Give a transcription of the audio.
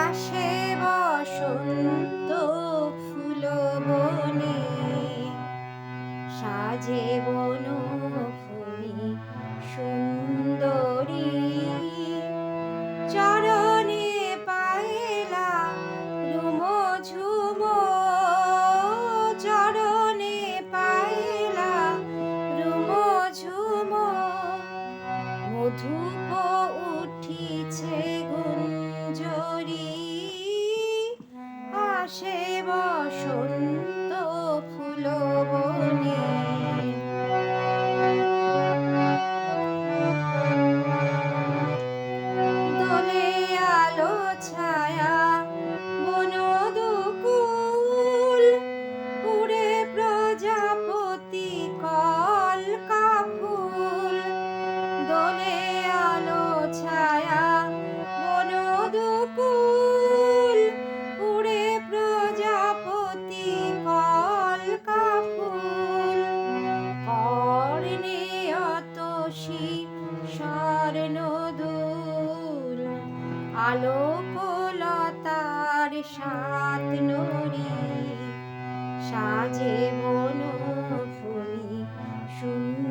আসে বসন্ত ফুল বনে, সাজে বনভূমি সুন্দরী। চরণে পায়লা রুম ঝুম, চরণে পায়লা রুম ঝুম। মধুপ উঠিছে গুঞ্জরি, আসে বসন্ত ফুল বনে। দোলে আলো ছায়া বন দুকুল, উড়ে প্রজাপতি কলকা ফুল। দোলে আলো ছায়া বন দুকুল, উড়ে প্রজাপতি কলকা ফুল। কর্ণে অতসী স্বর্ণদূল, আলোকলতার সাত নড়ি। সাজে বনভূমি সুন্দরী।